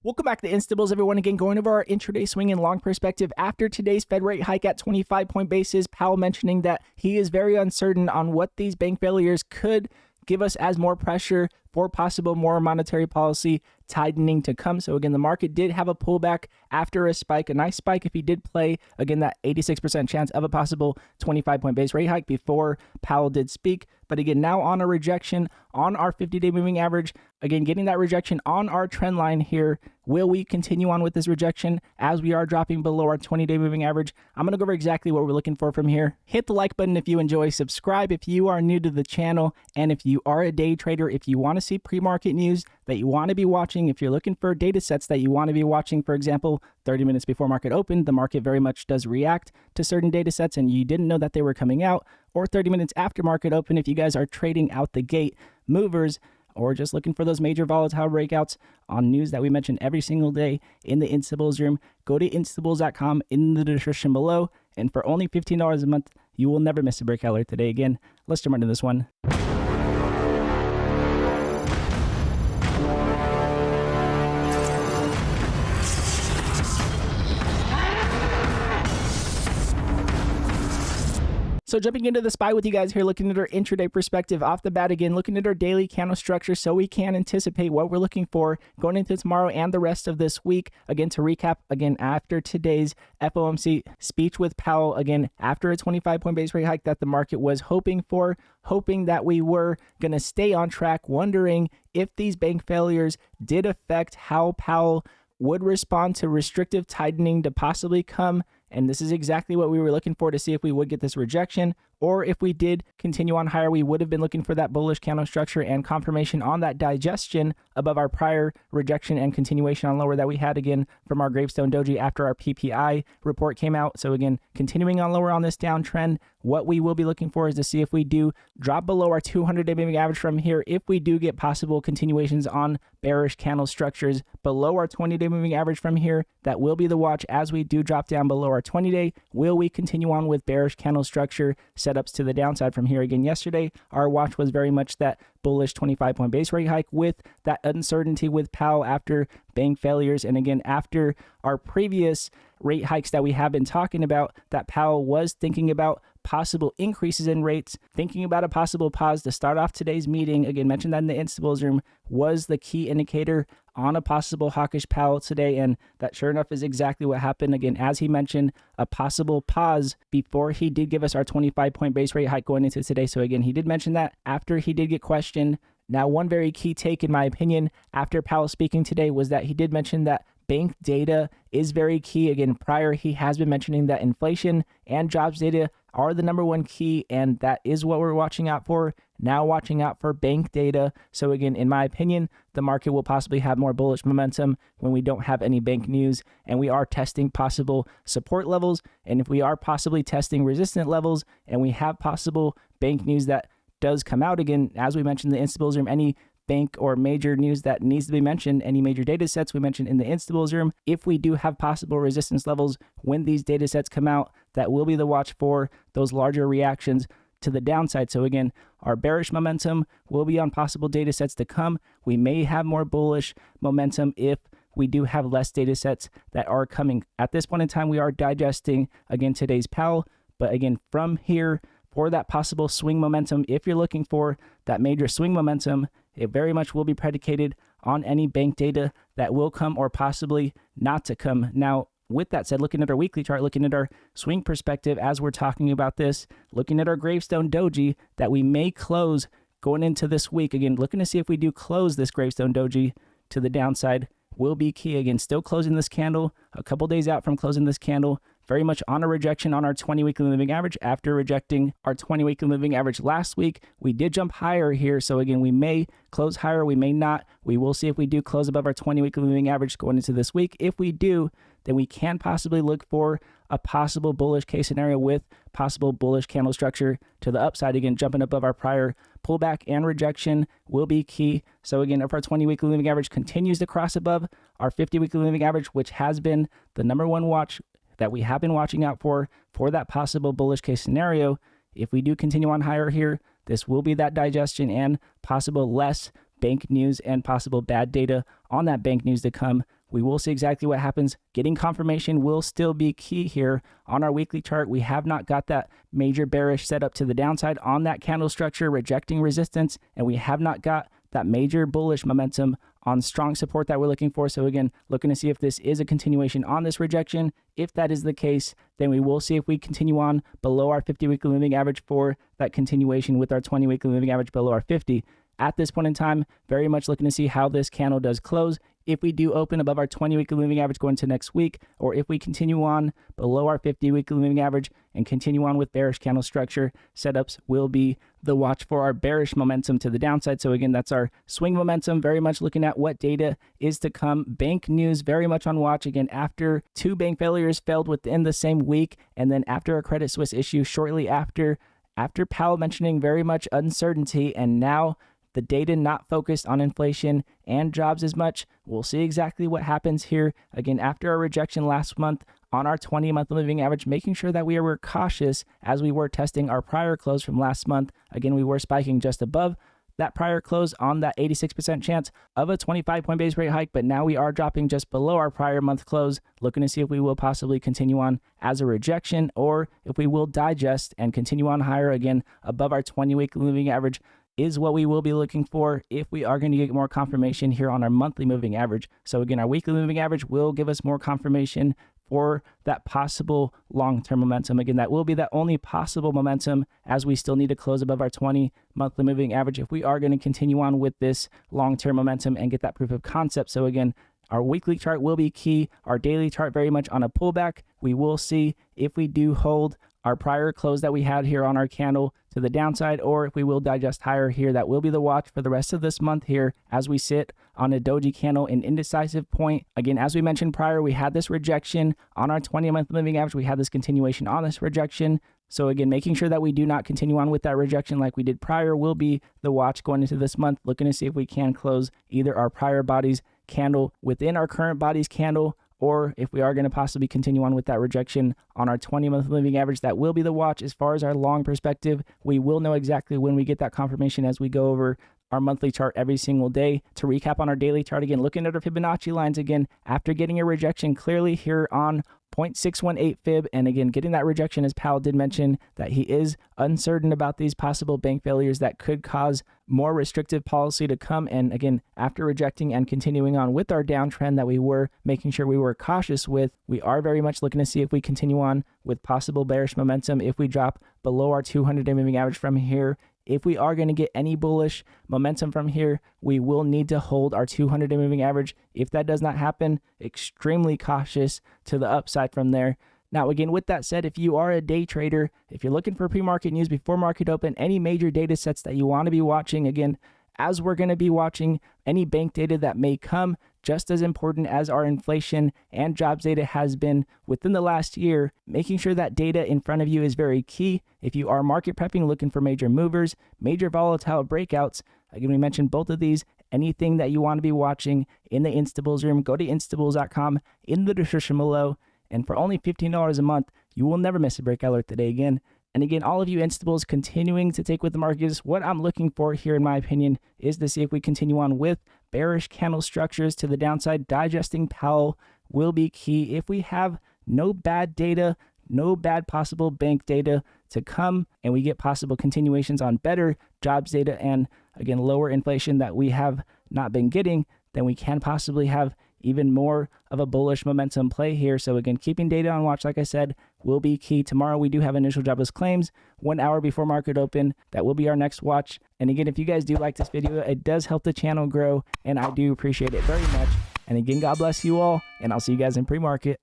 Welcome back to Instables, everyone. Again, going over our intraday swing and long perspective after today's Fed rate hike at 25-point basis. Powell mentioning that he is very uncertain on what these bank failures could give us as more pressure for possible more monetary policy tightening to come. So again, the market did have a pullback after a spike, a nice spike if he did play, again, that 86% chance of a possible 25-point base rate hike before Powell did speak. But again, now on a rejection on our 50-day moving average, again, getting that rejection on our trend line here. Will we continue on with this rejection as we are dropping below our 20-day moving average? I'm going to go over exactly what we're looking for from here. Hit the like button if you enjoy, subscribe if you are new to the channel, and if you are a day trader, if you want to see pre-market news that you want to be watching, if you're looking for data sets that you want to be watching, for example, 30 minutes before market open, the market very much does react to certain data sets and you didn't know that they were coming out, or 30 minutes after market open if you guys are trading out the gate movers, or just looking for those major volatile breakouts on news that we mention every single day in the Instables room. Go to instables.com in the description below, and for only $15 a month, you will never miss a breakout alert today. Again, let's jump into this one. So jumping into the SPY with you guys here, looking at our intraday perspective off the bat again, looking at our daily candle structure so we can anticipate what we're looking for going into tomorrow and the rest of this week. Again, to recap, again, after today's FOMC speech with Powell, again, after a 25-point base rate hike that the market was hoping for, hoping that we were going to stay on track, wondering if these bank failures did affect how Powell would respond to restrictive tightening to possibly come. And this is exactly what we were looking for to see if we would get this rejection, or if we did continue on higher, we would have been looking for that bullish candle structure and confirmation on that digestion above our prior rejection and continuation on lower that we had again from our Gravestone Doji after our PPI report came out. So again, continuing on lower on this downtrend, what we will be looking for is to see if we do drop below our 200-day moving average from here. If we do get possible continuations on bearish candle structures below our 20-day moving average from here, that will be the watch as we do drop down below our 20-day. Will we continue on with bearish candle structure setups to the downside from here? Again, yesterday, our watch was very much that bullish 25-point base rate hike with that uncertainty with Powell after bank failures. And again, after our previous rate hikes that we have been talking about, that Powell was thinking about possible increases in rates, thinking about a possible pause to start off today's meeting. Again, mentioned that in the Instables room was the key indicator on a possible hawkish Powell today, and that sure enough is exactly what happened. Again, as he mentioned, a possible pause before he did give us our 25-point base rate hike going into today. So again, he did mention that after he did get questioned. Now, one very key take, in my opinion, after Powell speaking today was that he did mention that bank data is very key. Again, prior, he has been mentioning that inflation and jobs data are the number one key, and that is what we're watching out for. Now watching out for bank data. So again, in my opinion, the market will possibly have more bullish momentum when we don't have any bank news and we are testing possible support levels. And if we are possibly testing resistant levels and we have possible bank news that does come out, again, as we mentioned in the Instables room, any bank or major news that needs to be mentioned, any major data sets we mentioned in the Instables room, if we do have possible resistance levels when these data sets come out, that will be the watch for those larger reactions to the downside. So again, our bearish momentum will be on possible data sets to come. We may have more bullish momentum if we do have less data sets that are coming. At this point in time, we are digesting, again, today's Powell. But again, from here, for that possible swing momentum, if you're looking for that major swing momentum, it very much will be predicated on any bank data that will come or possibly not to come. Now, with that said, looking at our weekly chart, looking at our swing perspective as we're talking about this, looking at our Gravestone Doji that we may close going into this week. Again, looking to see if we do close this Gravestone Doji to the downside will be key. Again, still closing this candle a couple days out from closing this candle, very much on a rejection on our 20 weekly moving average. After rejecting our 20 weekly moving average last week, we did jump higher here. So again, we may close higher, we may not. We will see if we do close above our 20 weekly moving average going into this week. If we do, then we can possibly look for a possible bullish case scenario with possible bullish candle structure to the upside. Again, jumping above our prior pullback and rejection will be key. So again, if our 20 weekly moving average continues to cross above our 50 weekly moving average, which has been the number one watch that we have been watching out for that possible bullish case scenario, if we do continue on higher here, this will be that digestion and possible less bank news and possible bad data on that bank news to come. We will see exactly what happens. Getting confirmation will still be key here on our weekly chart. We have not got that major bearish setup to the downside on that candle structure, rejecting resistance, and we have not got that major bullish momentum on strong support that we're looking for. So again, looking to see if this is a continuation on this rejection. If that is the case, then we will see if we continue on below our 50-weekly moving average for that continuation with our 20-weekly moving average below our 50. At this point in time, very much looking to see how this candle does close. If we do open above our 20-weekly moving average going into next week, or if we continue on below our 50-weekly moving average and continue on with bearish candle structure, setups will be the watch for our bearish momentum to the downside. So again, that's our swing momentum, very much looking at what data is to come. Bank news, very much on watch. Again, after 2 bank failures failed within the same week, and then after a Credit Suisse issue shortly after Powell mentioning very much uncertainty, and now the data not focused on inflation and jobs as much. We'll see exactly what happens here. Again, after our rejection last month on our 20-month moving average, making sure that we were cautious as we were testing our prior close from last month. Again, we were spiking just above that prior close on that 86% chance of a 25-point base rate hike, but now we are dropping just below our prior month close, looking to see if we will possibly continue on as a rejection, or if we will digest and continue on higher again above our 20-week moving average is what we will be looking for if we are going to get more confirmation here on our monthly moving average. So again, our weekly moving average will give us more confirmation for that possible long-term momentum. Again, that will be that only possible momentum, as we still need to close above our 20 monthly moving average if we are going to continue on with this long-term momentum and get that proof of concept. So again, our weekly chart will be key. Our daily chart very much on a pullback. We will see if we do hold our prior close that we had here on our candle to the downside, or if we will digest higher here. That will be the watch for the rest of this month here as we sit on a doji candle, an indecisive point. Again, as we mentioned prior, we had this rejection on our 20-month moving average. We had this continuation on this rejection. So again, making sure that we do not continue on with that rejection like we did prior will be the watch going into this month, looking to see if we can close either our prior body's candle within our current body's candle, or if we are going to possibly continue on with that rejection on our 20-month moving average. That will be the watch. As far as our long perspective, we will know exactly when we get that confirmation as we go over our monthly chart every single day. To recap on our daily chart, again, looking at our Fibonacci lines again, after getting a rejection clearly here on 0.618 fib, and again, getting that rejection, as Powell did mention, that he is uncertain about these possible bank failures that could cause more restrictive policy to come. And again, after rejecting and continuing on with our downtrend that we were making sure we were cautious with, we are very much looking to see if we continue on with possible bearish momentum if we drop below our 200-day moving average from here. If we are going to get any bullish momentum from here, we will need to hold our 200-day moving average. If that does not happen, extremely cautious to the upside from there. Now, again, with that said, if you are a day trader, if you're looking for pre-market news before market open, any major data sets that you want to be watching, again, as we're going to be watching any bank data that may come, just as important as our inflation and jobs data has been within the last year, making sure that data in front of you is very key. If you are market prepping, looking for major movers, major volatile breakouts, again, we mentioned both of these, anything that you want to be watching in the Instabills room, go to instabills.com in the description below. And for only $15 a month, you will never miss a breakout alert today again. And again, all of you Instabills continuing to take with the markets, what I'm looking for here, in my opinion, is to see if we continue on with bearish candle structures to the downside. Digesting Powell will be key. If we have no bad data, no bad possible bank data to come, and we get possible continuations on better jobs data and, again, lower inflation that we have not been getting, then we can possibly have even more of a bullish momentum play here. So again, keeping data on watch, like I said, will be key. Tomorrow we do have initial jobless claims 1 hour before market open. That will be our next watch. And again, if you guys do like this video, it does help the channel grow, and I do appreciate it very much. And again, God bless you all, and I'll see you guys in pre-market.